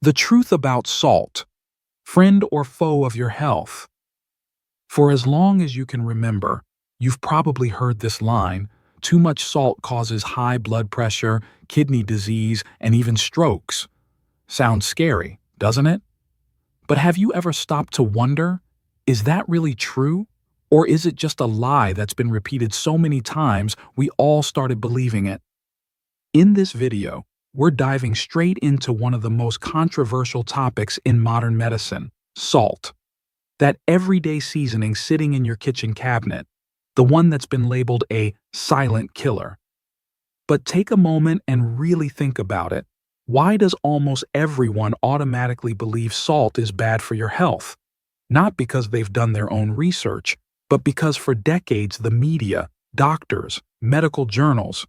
The truth about salt, friend or foe of your health. For as long as you can remember, you've probably heard this line: too much salt causes high blood pressure, kidney disease, and even strokes. Sounds scary, doesn't it? But have you ever stopped to wonder, is that really true? Or is it just a lie that's been repeated so many times we all started believing it? In this video, we're diving straight into one of the most controversial topics in modern medicine: salt. That everyday seasoning sitting in your kitchen cabinet, the one that's been labeled a silent killer. But take a moment and really think about it. Why does almost everyone automatically believe salt is bad for your health? Not because they've done their own research, but because for decades the media, doctors, medical journals,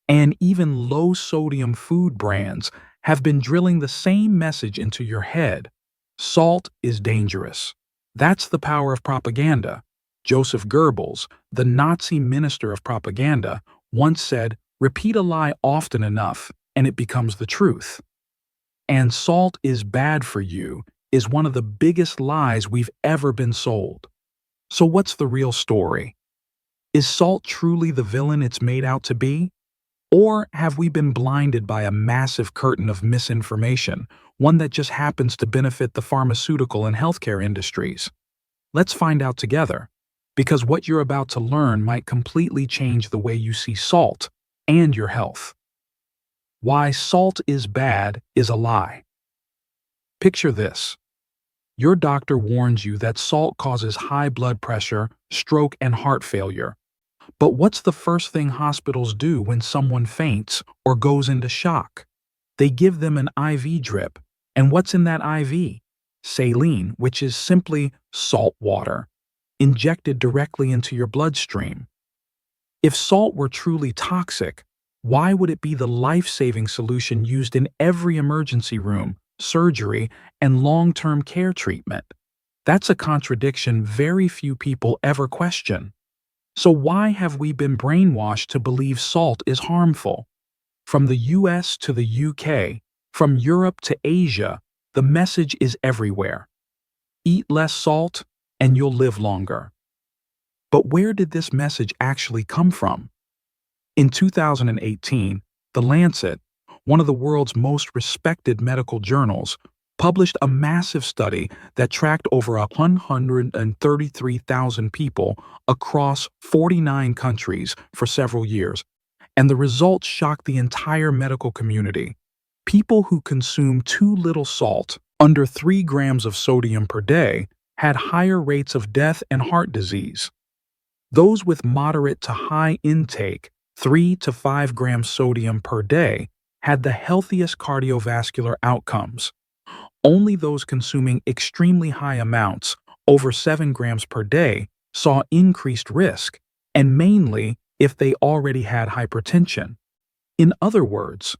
and even low-sodium food brands have been drilling the same message into your head: salt is dangerous. That's the power of propaganda. Joseph Goebbels, the Nazi minister of propaganda, once said, "Repeat a lie often enough, and it becomes the truth." And salt is bad for you is one of the biggest lies we've ever been sold. So what's the real story? Is salt truly the villain it's made out to be? Or have we been blinded by a massive curtain of misinformation, one that just happens to benefit the pharmaceutical and healthcare industries? Let's find out together, because what you're about to learn might completely change the way you see salt and your health. Why salt is bad is a lie. Picture this. Your doctor warns you that salt causes high blood pressure, stroke, and heart failure. But what's the first thing hospitals do when someone faints or goes into shock? They give them an IV drip. And what's in that IV? Saline, which is simply salt water, injected directly into your bloodstream. If salt were truly toxic, why would it be the life-saving solution used in every emergency room, surgery, and long-term care treatment? That's a contradiction very few people ever question. So why have we been brainwashed to believe salt is harmful? From the US to the UK, from Europe to Asia, the message is everywhere: eat less salt and you'll live longer. But where did this message actually come from? In 2018, The Lancet, one of the world's most respected medical journals, published a massive study that tracked over 133,000 people across 49 countries for several years, and the results shocked the entire medical community. People who consume too little salt, under 3 grams of sodium per day, had higher rates of death and heart disease. Those with moderate to high intake, 3 to 5 grams sodium per day, had the healthiest cardiovascular outcomes. Only those consuming extremely high amounts, over 7 grams per day, saw increased risk, and mainly if they already had hypertension. In other words,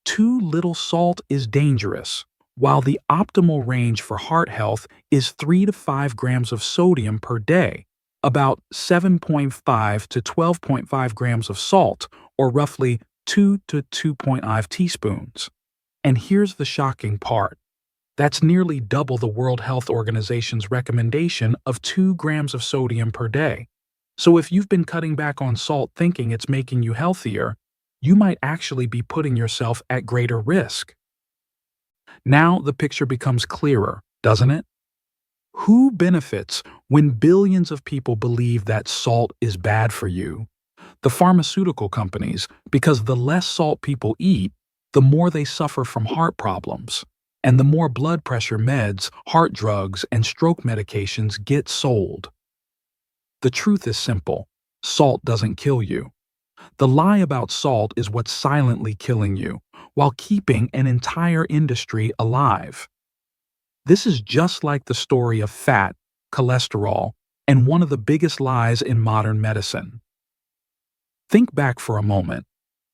too little salt is dangerous, while the optimal range for heart health is 3 to 5 grams of sodium per day, about 7.5 to 12.5 grams of salt, or roughly 2 to 2.5 teaspoons. And here's the shocking part. That's nearly double the World Health Organization's recommendation of 2 grams of sodium per day. So if you've been cutting back on salt thinking it's making you healthier, you might actually be putting yourself at greater risk. Now the picture becomes clearer, doesn't it? Who benefits when billions of people believe that salt is bad for you? The pharmaceutical companies, because the less salt people eat, the more they suffer from heart problems. And the more blood pressure meds, heart drugs, and stroke medications get sold. The truth is simple: salt doesn't kill you. The lie about salt is what's silently killing you, while keeping an entire industry alive. This is just like the story of fat, cholesterol, and one of the biggest lies in modern medicine. Think back for a moment.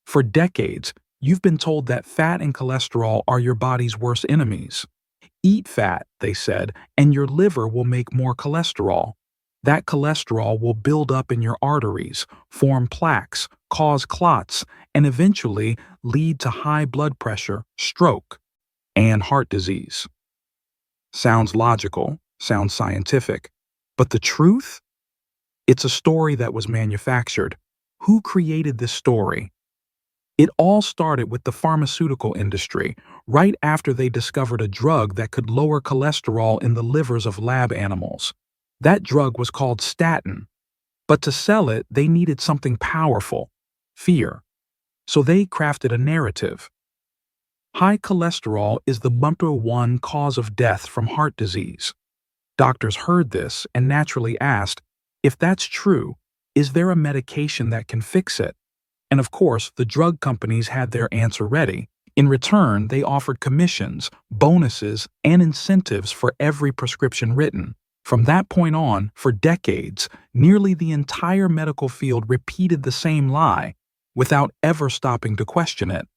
For decades, you've been told that fat and cholesterol are your body's worst enemies. Eat fat, they said, and your liver will make more cholesterol. That cholesterol will build up in your arteries, form plaques, cause clots, and eventually lead to high blood pressure, stroke. and heart disease. Sounds logical, sounds scientific, but the truth? It's a story that was manufactured. Who created this story? It all started with the pharmaceutical industry, right after they discovered a drug that could lower cholesterol in the livers of lab animals. That drug was called statin. But to sell it, they needed something powerful, fear. So they crafted a narrative. High cholesterol is the #1 cause of death from heart disease. Doctors heard this and naturally asked, if that's true, is there a medication that can fix it? And of course, the drug companies had their answer ready. In return, they offered commissions, bonuses, and incentives for every prescription written. From that point on, for decades, nearly the entire medical field repeated the same lie without ever stopping to question it.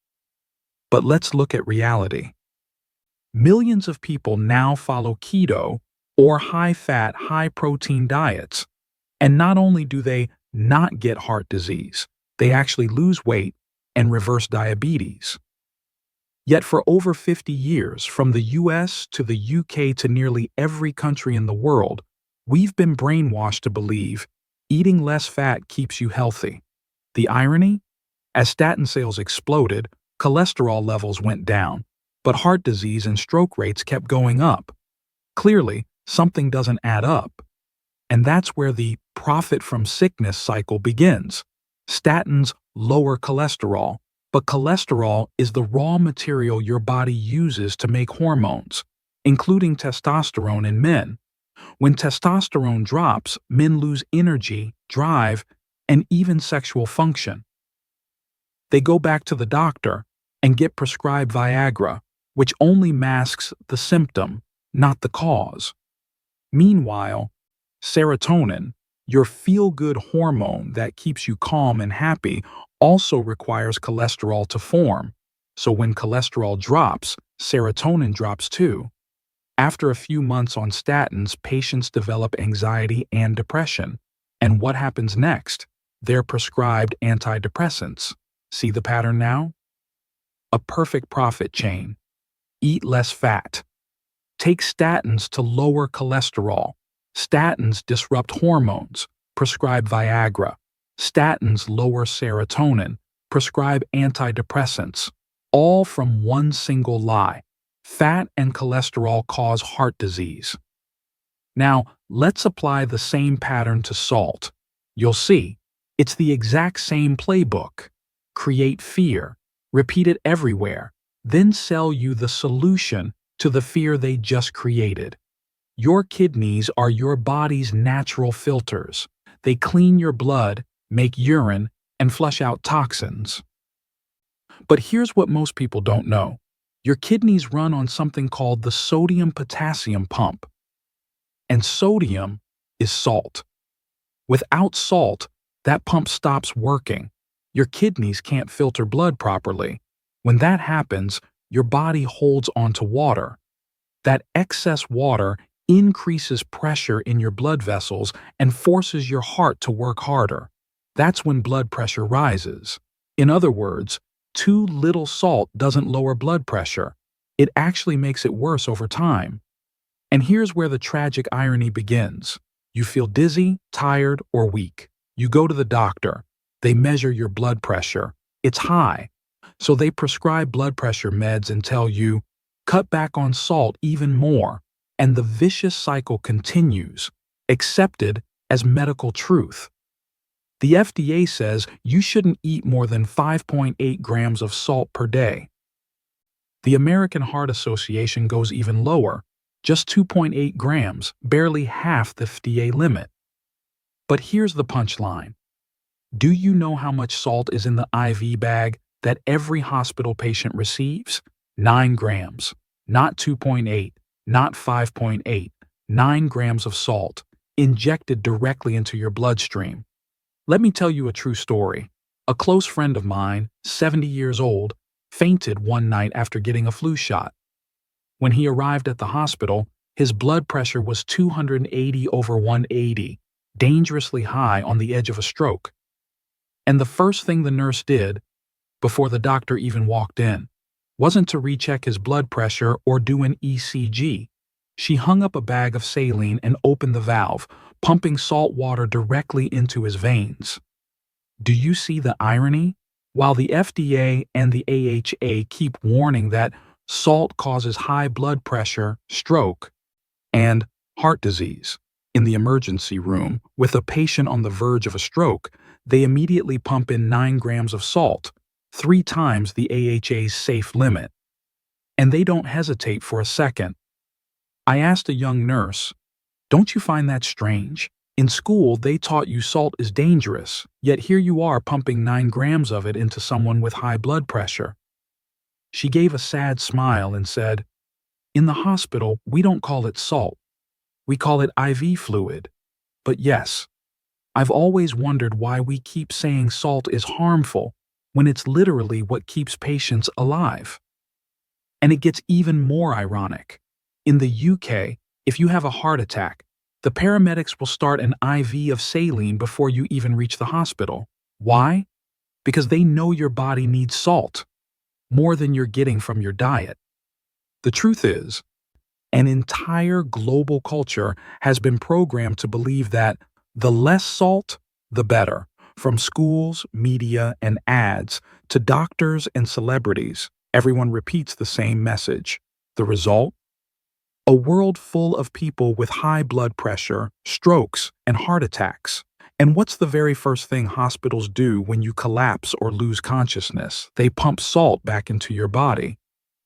But let's look at reality. Millions of people now follow keto or high-fat, high-protein diets. And not only do they not get heart disease, they actually lose weight and reverse diabetes. Yet for over 50 years, from the US to the UK to nearly every country in the world, we've been brainwashed to believe eating less fat keeps you healthy. The irony? As statin sales exploded, cholesterol levels went down, but heart disease and stroke rates kept going up. Clearly, something doesn't add up. And that's where the profit from sickness cycle begins. Statins lower cholesterol, but cholesterol is the raw material your body uses to make hormones, including testosterone in men. When testosterone drops, men lose energy, drive, and even sexual function. They go back to the doctor and get prescribed Viagra, which only masks the symptom, not the cause. Meanwhile, serotonin, your feel-good hormone that keeps you calm and happy, also requires cholesterol to form. So when cholesterol drops, serotonin drops too. After a few months on statins, patients develop anxiety and depression. And what happens next? They're prescribed antidepressants. See the pattern now? A perfect profit chain. Eat less fat. Take statins to lower cholesterol. Statins disrupt hormones. Prescribe Viagra. Statins lower serotonin. Prescribe antidepressants. All from one single lie. Fat and cholesterol cause heart disease. Now, let's apply the same pattern to salt. You'll see, it's the exact same playbook. Create fear, repeat it everywhere, then sell you the solution to the fear they just created. Your kidneys are your body's natural filters. They clean your blood, make urine, and flush out toxins. But here's what most people don't know. Your kidneys run on something called the sodium-potassium pump. And sodium is salt. Without salt, that pump stops working. Your kidneys can't filter blood properly. When that happens, your body holds onto water. That excess water increases pressure in your blood vessels and forces your heart to work harder. That's when blood pressure rises. In other words, too little salt doesn't lower blood pressure. It actually makes it worse over time. And here's where the tragic irony begins. You feel dizzy, tired, or weak. You go to the doctor. They measure your blood pressure. It's high. So they prescribe blood pressure meds and tell you, cut back on salt even more. And the vicious cycle continues, accepted as medical truth. The FDA says you shouldn't eat more than 5.8 grams of salt per day. The American Heart Association goes even lower, just 2.8 grams, barely half the FDA limit. But here's the punchline. Do you know how much salt is in the IV bag that every hospital patient receives? 9 grams. Not 2.8, not 5.8. 9 grams of salt, injected directly into your bloodstream. Let me tell you a true story. A close friend of mine, 70 years old, fainted one night after getting a flu shot. When he arrived at the hospital, his blood pressure was 280/180, dangerously high on the edge of a stroke. And the first thing the nurse did, before the doctor even walked in, wasn't to recheck his blood pressure or do an ECG. She hung up a bag of saline and opened the valve, pumping salt water directly into his veins. Do you see the irony? While the FDA and the AHA keep warning that salt causes high blood pressure, stroke, and heart disease in the emergency room with a patient on the verge of a stroke, they immediately pump in 9 grams of salt, 3 times the AHA's safe limit. And they don't hesitate for a second. I asked a young nurse, "Don't you find that strange? In school, they taught you salt is dangerous, yet here you are pumping 9 grams of it into someone with high blood pressure." She gave a sad smile and said, "In the hospital, we don't call it salt. We call it IV fluid. But yes, I've always wondered why we keep saying salt is harmful when it's literally what keeps patients alive." And it gets even more ironic. In the UK, if you have a heart attack, the paramedics will start an IV of saline before you even reach the hospital. Why? Because they know your body needs salt more than you're getting from your diet. The truth is, an entire global culture has been programmed to believe that the less salt, the better. From schools, media, and ads to doctors and celebrities, everyone repeats the same message. The result? A world full of people with high blood pressure, strokes, and heart attacks. And what's the very first thing hospitals do when you collapse or lose consciousness? They pump salt back into your body.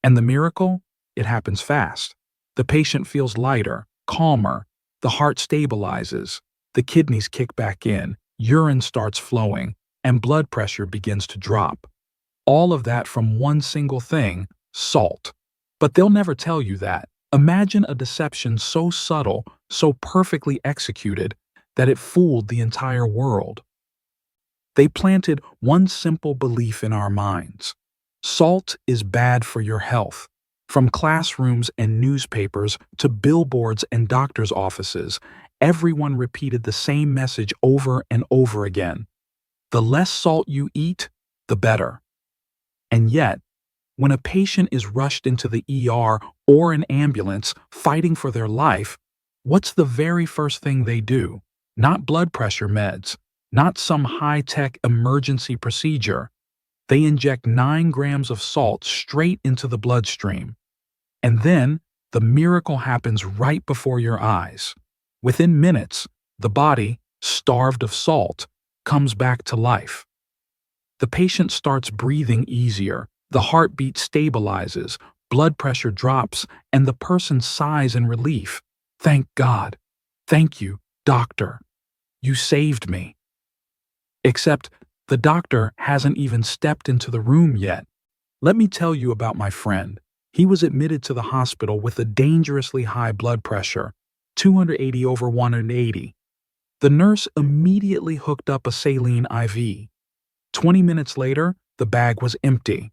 And the miracle? It happens fast. The patient feels lighter, calmer, the heart stabilizes, the kidneys kick back in, urine starts flowing, and blood pressure begins to drop. All of that from one single thing, salt. But they'll never tell you that. Imagine a deception so subtle, so perfectly executed, that it fooled the entire world. They planted one simple belief in our minds. Salt is bad for your health. From classrooms and newspapers to billboards and doctors' offices, everyone repeated the same message over and over again. The less salt you eat, the better. And yet, when a patient is rushed into the ER or an ambulance fighting for their life, what's the very first thing they do? Not blood pressure meds, not some high-tech emergency procedure. They inject 9 grams of salt straight into the bloodstream. And then, the miracle happens right before your eyes. Within minutes, the body, starved of salt, comes back to life. The patient starts breathing easier, the heartbeat stabilizes, blood pressure drops, and the person sighs in relief. "Thank God. Thank you, doctor. You saved me." Except the doctor hasn't even stepped into the room yet. Let me tell you about my friend. He was admitted to the hospital with a dangerously high blood pressure, 280 over 180. The nurse immediately hooked up a saline IV. 20 minutes later, the bag was empty.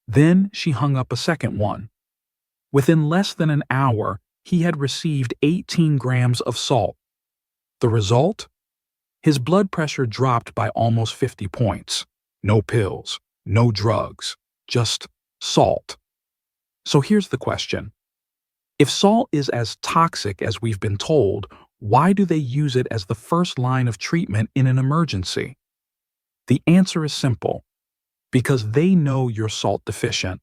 Then she hung up a second one. Within less than an hour, he had received 18 grams of salt. The result? His blood pressure dropped by almost 50 points. No pills, no drugs, just salt. So here's the question. If salt is as toxic as we've been told, why do they use it as the first line of treatment in an emergency? The answer is simple. Because they know you're salt deficient.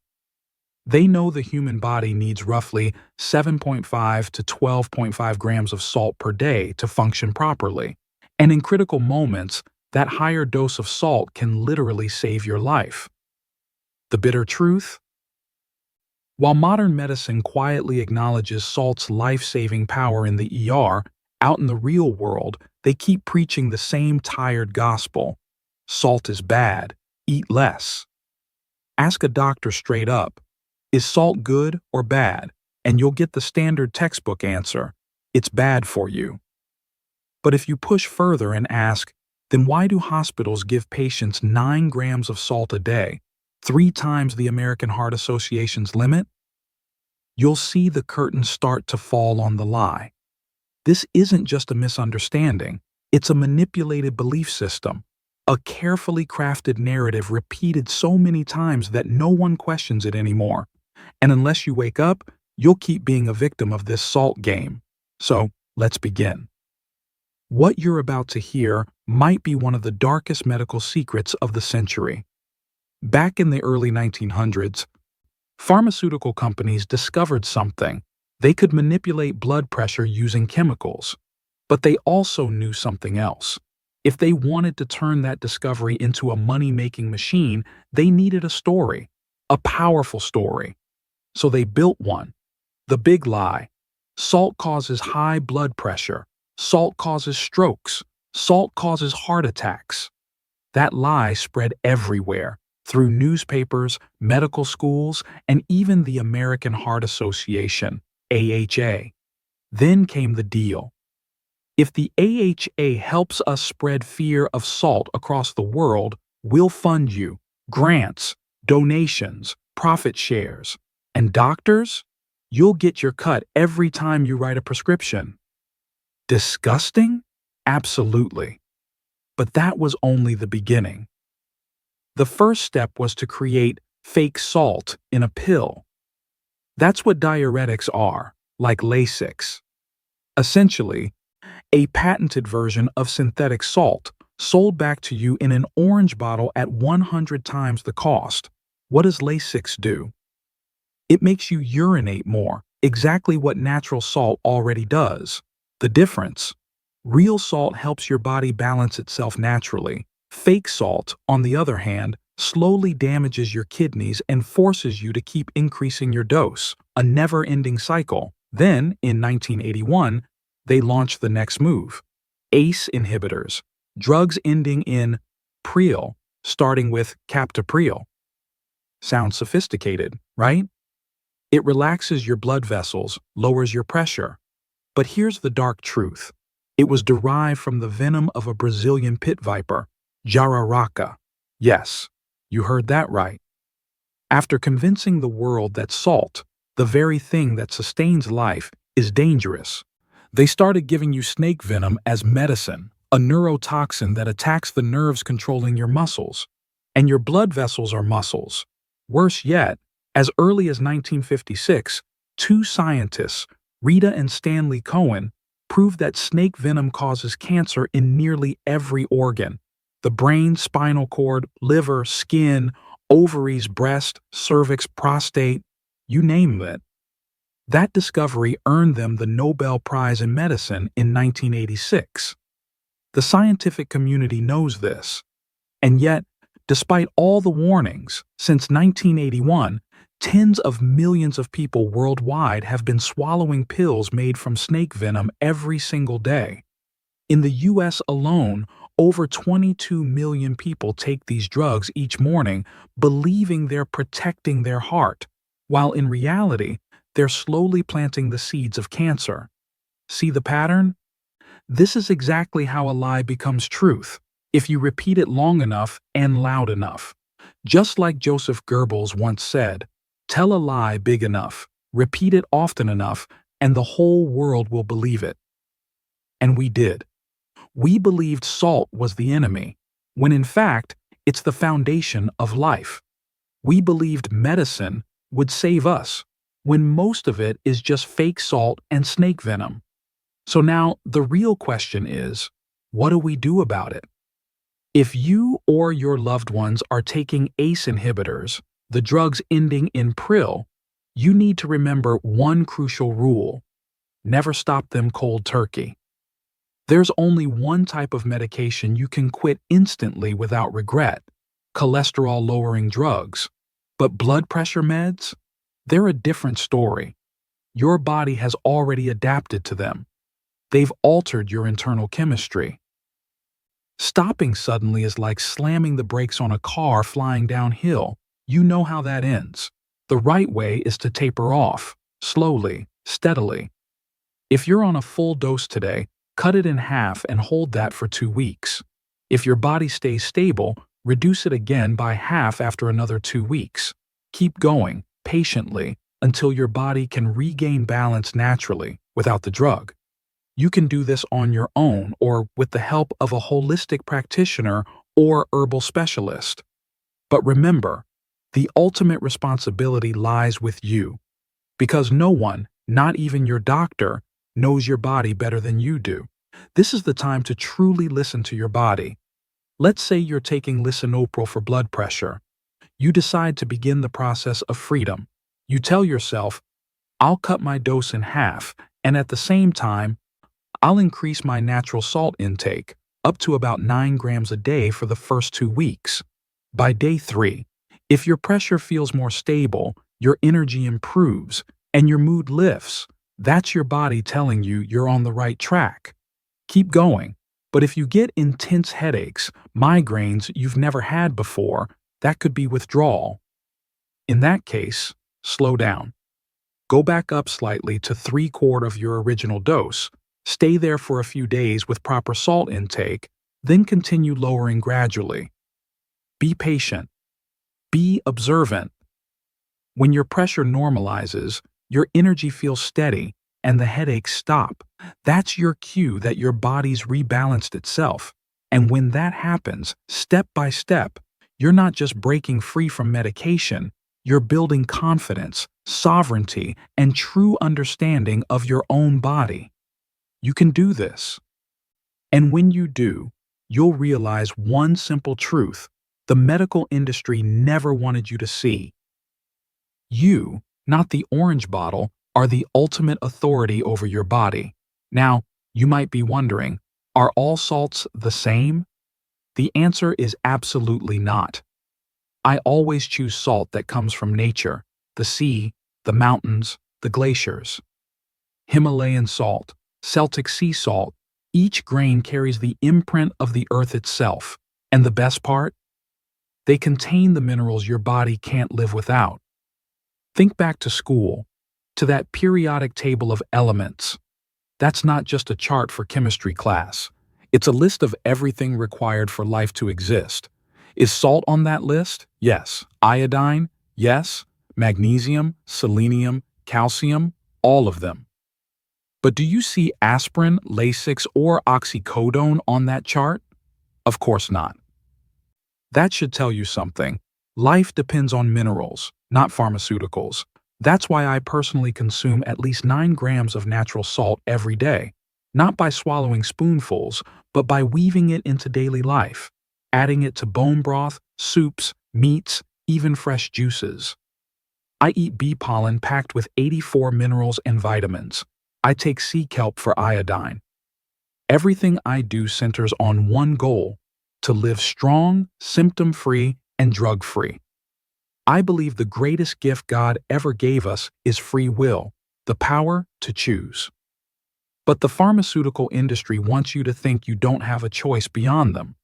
They know the human body needs roughly 7.5 to 12.5 grams of salt per day to function properly. And in critical moments, that higher dose of salt can literally save your life. The bitter truth? While modern medicine quietly acknowledges salt's life-saving power in the ER, out in the real world, they keep preaching the same tired gospel. Salt is bad. Eat less. Ask a doctor straight up, is salt good or bad? And you'll get the standard textbook answer, it's bad for you. But if you push further and ask, then why do hospitals give patients 9 grams of salt a day, 3 times the American Heart Association's limit? You'll see the curtain start to fall on the lie. This isn't just a misunderstanding, it's a manipulated belief system. A carefully crafted narrative repeated so many times that no one questions it anymore. And unless you wake up, you'll keep being a victim of this salt game. So, let's begin. What you're about to hear might be one of the darkest medical secrets of the century. Back in the early 1900s, pharmaceutical companies discovered something. They could manipulate blood pressure using chemicals. But they also knew something else. If they wanted to turn that discovery into a money-making machine, they needed a story, a powerful story. So they built one. The big lie. Salt causes high blood pressure. Salt causes strokes. Salt causes heart attacks. That lie spread everywhere, through newspapers, medical schools, and even the American Heart Association, AHA. Then came the deal. If the AHA helps us spread fear of salt across the world, we'll fund you. Grants, donations, profit shares. And doctors? You'll get your cut every time you write a prescription. Disgusting? Absolutely. But that was only the beginning. The first step was to create fake salt in a pill. That's what diuretics are, like Lasix. Essentially, a patented version of synthetic salt sold back to you in an orange bottle at 100 times the cost. What does Lasix do? It makes you urinate more, exactly what natural salt already does. The difference? Real salt helps your body balance itself naturally. Fake salt, on the other hand, slowly damages your kidneys and forces you to keep increasing your dose, a never-ending cycle. Then, in 1981, they launched the next move, ACE inhibitors, drugs ending in pril, starting with captopril. Sounds sophisticated, right? It relaxes your blood vessels, lowers your pressure. But here's the dark truth. It was derived from the venom of a Brazilian pit viper, jararaca. Yes, you heard that right. After convincing the world that salt, the very thing that sustains life, is dangerous, they started giving you snake venom as medicine, a neurotoxin that attacks the nerves controlling your muscles. And your blood vessels are muscles. Worse yet, as early as 1956, two scientists, Rita and Stanley Cohen, proved that snake venom causes cancer in nearly every organ. The brain, spinal cord, liver, skin, ovaries, breast, cervix, prostate, you name it. That discovery earned them the Nobel Prize in Medicine in 1986. The scientific community knows this. And yet, despite all the warnings, since 1981, tens of millions of people worldwide have been swallowing pills made from snake venom every single day. In the US alone, over 22 million people take these drugs each morning, believing they're protecting their heart, while in reality, they're slowly planting the seeds of cancer. See the pattern? This is exactly how a lie becomes truth, if you repeat it long enough and loud enough. Just like Joseph Goebbels once said, tell a lie big enough, repeat it often enough, and the whole world will believe it. And we did. We believed salt was the enemy, when in fact, it's the foundation of life. We believed medicine would save us, when most of it is just fake salt and snake venom. So now, the real question is, what do we do about it? If you or your loved ones are taking ACE inhibitors, the drugs ending in pril, you need to remember one crucial rule. Never stop them cold turkey. There's only one type of medication you can quit instantly without regret, cholesterol-lowering drugs. But blood pressure meds? They're a different story. Your body has already adapted to them. They've altered your internal chemistry. Stopping suddenly is like slamming the brakes on a car flying downhill. You know how that ends. The right way is to taper off, slowly, steadily. If you're on a full dose today, cut it in half and hold that for 2 weeks. If your body stays stable, reduce it again by half after another 2 weeks. Keep going, patiently, until your body can regain balance naturally, without the drug. You can do this on your own or with the help of a holistic practitioner or herbal specialist. But remember, the ultimate responsibility lies with you, because no one, not even your doctor, knows your body better than you do. This is the time to truly listen to your body. Let's say you're taking lisinopril for blood pressure. You decide to begin the process of freedom. You tell yourself, I'll cut my dose in half, and at the same time, I'll increase my natural salt intake up to about 9 grams a day for the first 2 weeks. By day 3, if your pressure feels more stable, your energy improves, and your mood lifts, that's your body telling you you're on the right track. Keep going. But if you get intense headaches, migraines you've never had before, that could be withdrawal. In that case, slow down. Go back up slightly to 3/4 of your original dose. Stay there for a few days with proper salt intake, then continue lowering gradually. Be patient. Be observant. When your pressure normalizes, your energy feels steady and the headaches stop. That's your cue that your body's rebalanced itself. And when that happens, step by step, you're not just breaking free from medication, you're building confidence, sovereignty, and true understanding of your own body. You can do this. And when you do, you'll realize one simple truth the medical industry never wanted you to see. You, not the orange bottle, are the ultimate authority over your body. Now, you might be wondering, are all salts the same? The answer is absolutely not. I always choose salt that comes from nature, the sea, the mountains, the glaciers. Himalayan salt, Celtic sea salt, each grain carries the imprint of the earth itself. And the best part? They contain the minerals your body can't live without. Think back to school, to that periodic table of elements. That's not just a chart for chemistry class. It's a list of everything required for life to exist. Is salt on that list? Yes. Iodine? Yes. Magnesium, selenium, calcium? All of them. But do you see aspirin, Lasix, or oxycodone on that chart? Of course not. That should tell you something. Life depends on minerals, not pharmaceuticals. That's why I personally consume at least 9 grams of natural salt every day, not by swallowing spoonfuls, but by weaving it into daily life, adding it to bone broth, soups, meats, even fresh juices. I eat bee pollen packed with 84 minerals and vitamins. I take sea kelp for iodine. Everything I do centers on one goal: to live strong, symptom-free, and drug-free. I believe the greatest gift God ever gave us is free will, the power to choose. But the pharmaceutical industry wants you to think you don't have a choice beyond them.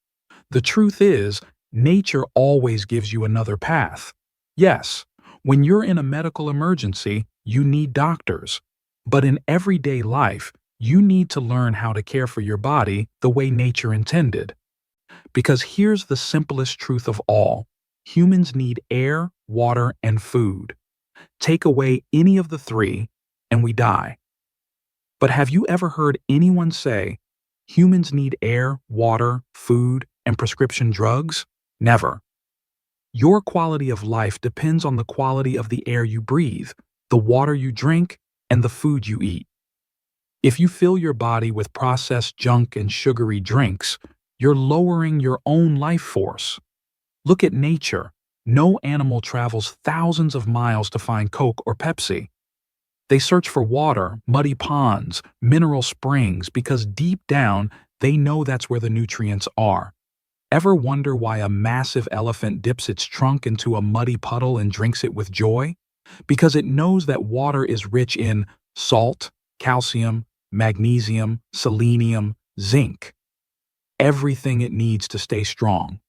The truth is, nature always gives you another path. Yes, when you're in a medical emergency, you need doctors. But in everyday life, you need to learn how to care for your body the way nature intended. Because here's the simplest truth of all. Humans need air, water, and food. Take away any of the three, and we die. But have you ever heard anyone say, humans need air, water, food, and prescription drugs? Never. Your quality of life depends on the quality of the air you breathe, the water you drink, and the food you eat. If you fill your body with processed junk and sugary drinks, you're lowering your own life force. Look at nature. No animal travels thousands of miles to find Coke or Pepsi. They search for water, muddy ponds, mineral springs, because deep down, they know that's where the nutrients are. Ever wonder why a massive elephant dips its trunk into a muddy puddle and drinks it with joy? Because it knows that water is rich in salt, calcium, magnesium, selenium, zinc. Everything it needs to stay strong.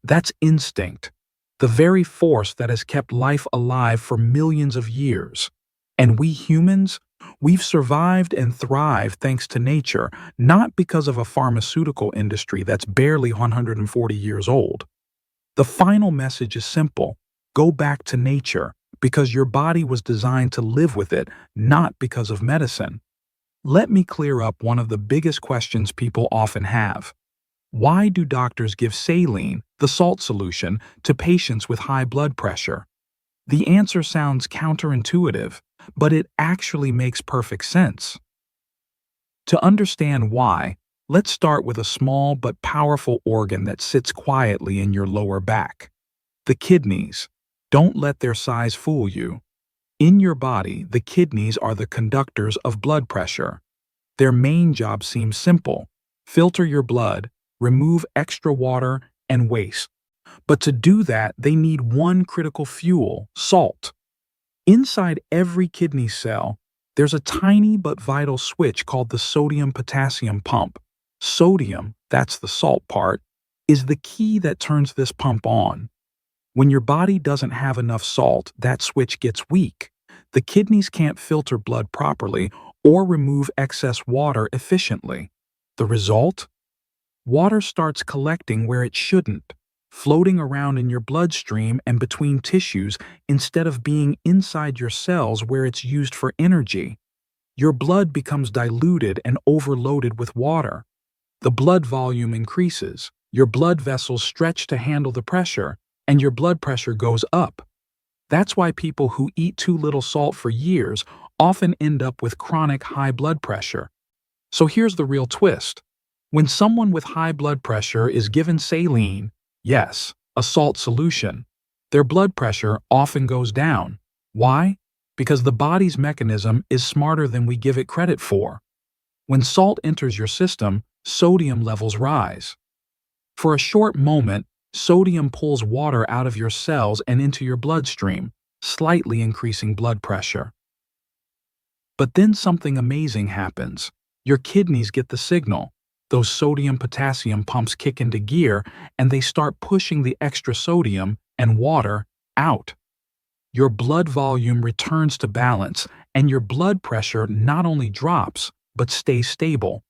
That's instinct, the very force that has kept life alive for millions of years. And we humans, we've survived and thrived thanks to nature, not because of a pharmaceutical industry that's barely 140 years old. The final message is simple. Go back to nature, because your body was designed to live with it, not because of medicine. Let me clear up one of the biggest questions people often have. Why do doctors give saline, the salt solution, to patients with high blood pressure? The answer sounds counterintuitive, but it actually makes perfect sense. To understand why, let's start with a small but powerful organ that sits quietly in your lower back. The kidneys. Don't let their size fool you. In your body, the kidneys are the conductors of blood pressure. Their main job seems simple: filter your blood, remove extra water and waste. But to do that, they need one critical fuel: salt. Inside every kidney cell, there's a tiny but vital switch called the sodium-potassium pump. Sodium, that's the salt part, is the key that turns this pump on. When your body doesn't have enough salt, that switch gets weak. The kidneys can't filter blood properly or remove excess water efficiently. The result? Water starts collecting where it shouldn't, floating around in your bloodstream and between tissues instead of being inside your cells where it's used for energy. Your blood becomes diluted and overloaded with water. The blood volume increases, your blood vessels stretch to handle the pressure, and your blood pressure goes up. That's why people who eat too little salt for years often end up with chronic high blood pressure. So here's the real twist. When someone with high blood pressure is given saline, yes, a salt solution, their blood pressure often goes down. Why? Because the body's mechanism is smarter than we give it credit for. When salt enters your system, sodium levels rise. For a short moment, sodium pulls water out of your cells and into your bloodstream, slightly increasing blood pressure. But then something amazing happens. Your kidneys get the signal. Those sodium-potassium pumps kick into gear and they start pushing the extra sodium and water out. Your blood volume returns to balance and your blood pressure not only drops, but stays stable.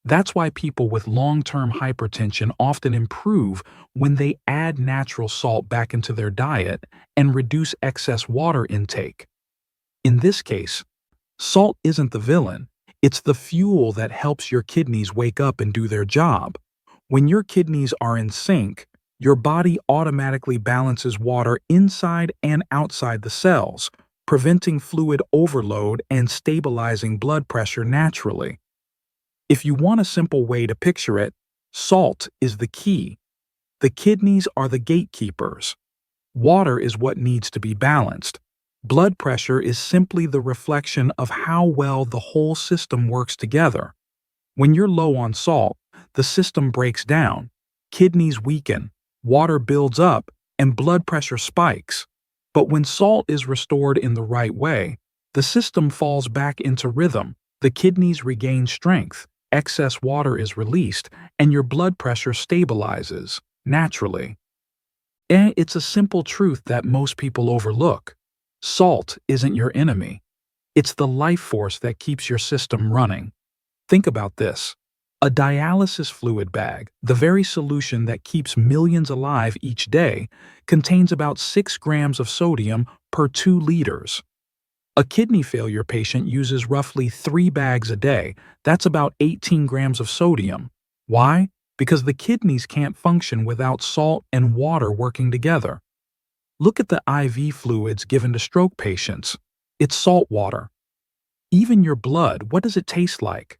That's why people with long-term hypertension often improve when they add natural salt back into their diet and reduce excess water intake. In this case, salt isn't the villain. It's the fuel that helps your kidneys wake up and do their job. When your kidneys are in sync, your body automatically balances water inside and outside the cells, preventing fluid overload and stabilizing blood pressure naturally. If you want a simple way to picture it, salt is the key. The kidneys are the gatekeepers. Water is what needs to be balanced. Blood pressure is simply the reflection of how well the whole system works together. When you're low on salt, the system breaks down, kidneys weaken, water builds up, and blood pressure spikes. But when salt is restored in the right way, the system falls back into rhythm, the kidneys regain strength, excess water is released, and your blood pressure stabilizes, naturally. And it's a simple truth that most people overlook. Salt isn't your enemy. It's the life force that keeps your system running. Think about this. A dialysis fluid bag, the very solution that keeps millions alive each day, contains about 6 grams of sodium per 2 liters. A kidney failure patient uses roughly 3 bags a day. That's about 18 grams of sodium. Why? Because the kidneys can't function without salt and water working together. Look at the IV fluids given to stroke patients. It's salt water. Even your blood, what does it taste like?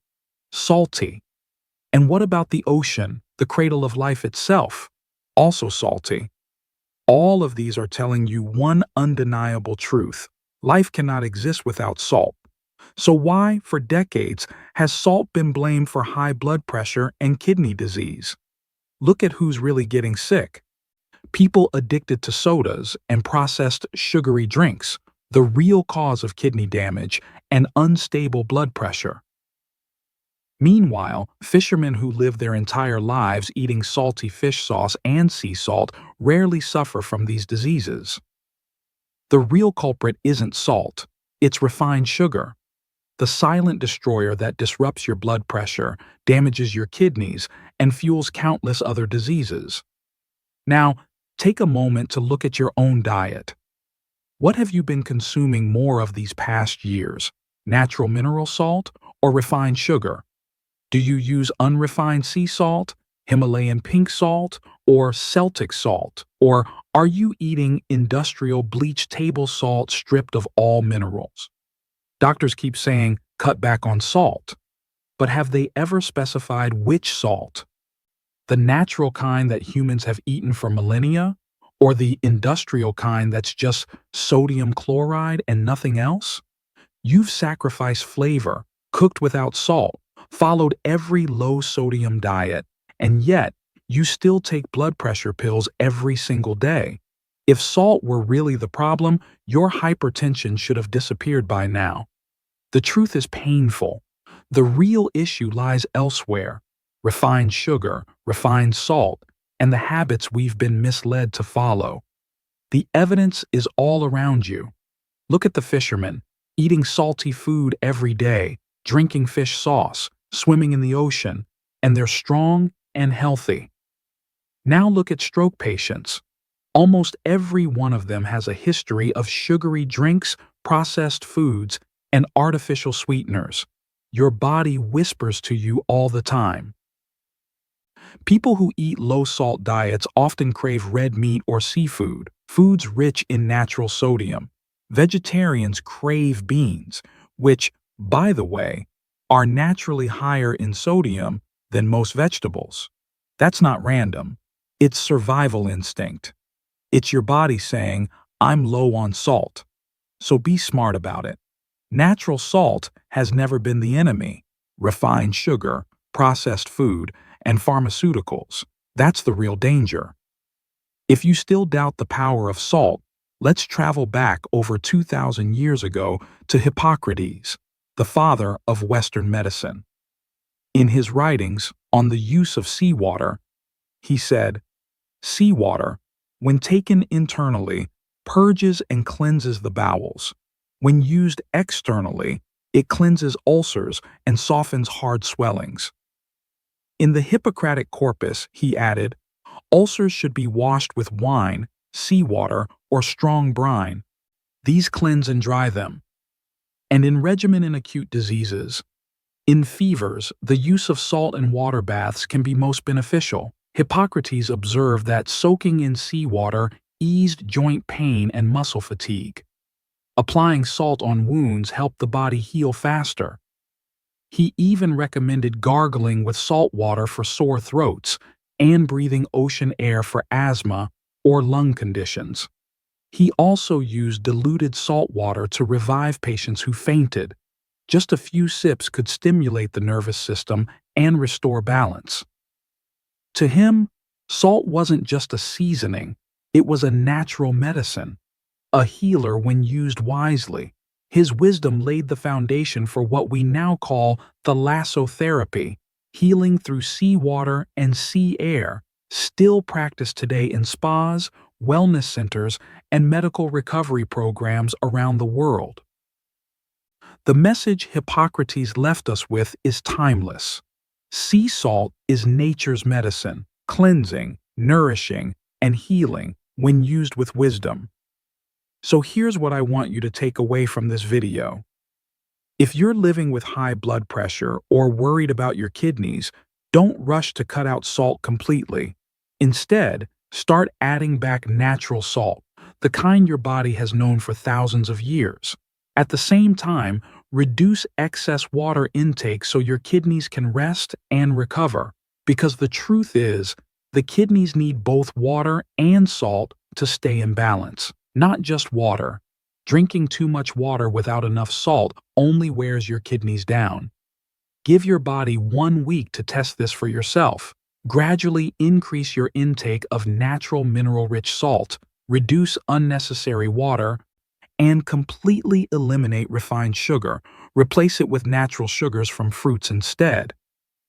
Salty. And what about the ocean, the cradle of life itself? Also salty. All of these are telling you one undeniable truth. Life cannot exist without salt. So why, for decades, has salt been blamed for high blood pressure and kidney disease? Look at who's really getting sick. People addicted to sodas and processed sugary drinks, the real cause of kidney damage and unstable blood pressure. Meanwhile, fishermen who live their entire lives eating salty fish sauce and sea salt rarely suffer from these diseases. The real culprit isn't salt, it's refined sugar. The silent destroyer that disrupts your blood pressure, damages your kidneys, and fuels countless other diseases. Now, take a moment to look at your own diet. What have you been consuming more of these past years? Natural mineral salt or refined sugar? Do you use unrefined sea salt? Himalayan pink salt or Celtic salt? Or are you eating industrial bleached table salt stripped of all minerals? Doctors keep saying, cut back on salt. But have they ever specified which salt? The natural kind that humans have eaten for millennia? Or the industrial kind that's just sodium chloride and nothing else? You've sacrificed flavor, cooked without salt, followed every low-sodium diet, and yet you still take blood pressure pills every single day. If salt were really the problem, your hypertension should have disappeared by now. The truth is painful. The real issue lies elsewhere: refined sugar, refined salt, and the habits we've been misled to follow. The evidence is all around you. Look at the fishermen, eating salty food every day, drinking fish sauce, swimming in the ocean, and they're strong and healthy. Now look at stroke patients. Almost every one of them has a history of sugary drinks, processed foods, and artificial sweeteners. Your body whispers to you all the time. People who eat low-salt diets often crave red meat or seafood, foods rich in natural sodium. Vegetarians crave beans, which, by the way, are naturally higher in sodium than most vegetables. That's not random. It's survival instinct. It's your body saying, I'm low on salt. So be smart about it. Natural salt has never been the enemy. Refined sugar, processed food, and pharmaceuticals, that's the real danger. If you still doubt the power of salt, let's travel back over 2,000 years ago to Hippocrates, the father of Western medicine. In his writings on the use of seawater, he said, "Seawater, when taken internally, purges and cleanses the bowels. When used externally, it cleanses ulcers and softens hard swellings." In the Hippocratic corpus, he added, ulcers should be washed with wine, seawater, or strong brine. These cleanse and dry them. And in regimen in acute diseases, in fevers, the use of salt and water baths can be most beneficial. Hippocrates observed that soaking in seawater eased joint pain and muscle fatigue. Applying salt on wounds helped the body heal faster. He even recommended gargling with salt water for sore throats and breathing ocean air for asthma or lung conditions. He also used diluted salt water to revive patients who fainted. Just a few sips could stimulate the nervous system and restore balance. To him, salt wasn't just a seasoning, it was a natural medicine, a healer when used wisely. His wisdom laid the foundation for what we now call thalassotherapy, healing through seawater and sea air, still practiced today in spas, wellness centers, and medical recovery programs around the world. The message Hippocrates left us with is timeless. Sea salt is nature's medicine, cleansing, nourishing, and healing when used with wisdom. So here's what I want you to take away from this video. If you're living with high blood pressure or worried about your kidneys, don't rush to cut out salt completely. Instead, start adding back natural salt, the kind your body has known for thousands of years. At the same time, reduce excess water intake so your kidneys can rest and recover. Because the truth is, the kidneys need both water and salt to stay in balance. Not just water. Drinking too much water without enough salt only wears your kidneys down. Give your body 1 week to test this for yourself. Gradually increase your intake of natural mineral-rich salt, reduce unnecessary water, and completely eliminate refined sugar. Replace it with natural sugars from fruits instead.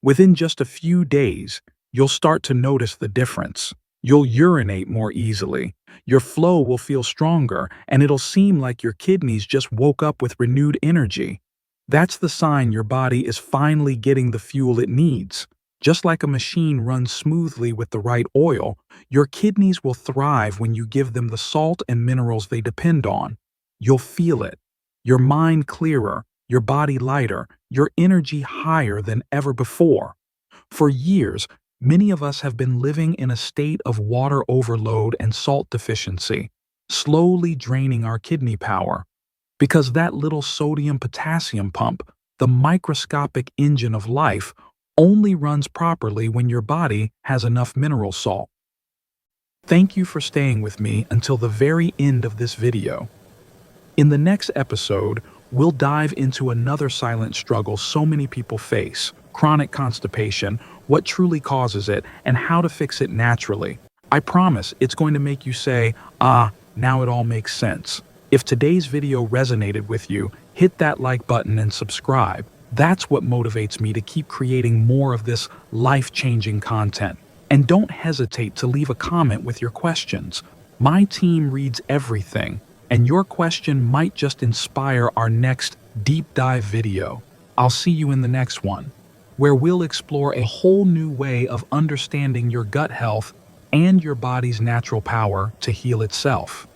Within just a few days, you'll start to notice the difference. You'll urinate more easily, your flow will feel stronger, and it'll seem like your kidneys just woke up with renewed energy. That's the sign your body is finally getting the fuel it needs. Just like a machine runs smoothly with the right oil, your kidneys will thrive when you give them the salt and minerals they depend on. You'll feel it. Your mind clearer, your body lighter, your energy higher than ever before. For years, Many of us have been living in a state of water overload and salt deficiency, slowly draining our kidney power. Because that little sodium-potassium pump, the microscopic engine of life, only runs properly when your body has enough mineral salt. Thank you for staying with me until the very end of this video. In the next episode, we'll dive into another silent struggle so many people face: chronic constipation, what truly causes it, and how to fix it naturally. I promise it's going to make you say, "Ah, now it all makes sense." If today's video resonated with you, hit that like button and subscribe. That's what motivates me to keep creating more of this life-changing content. And don't hesitate to leave a comment with your questions. My team reads everything, and your question might just inspire our next deep dive video. I'll see you in the next one, where we'll explore a whole new way of understanding your gut health and your body's natural power to heal itself.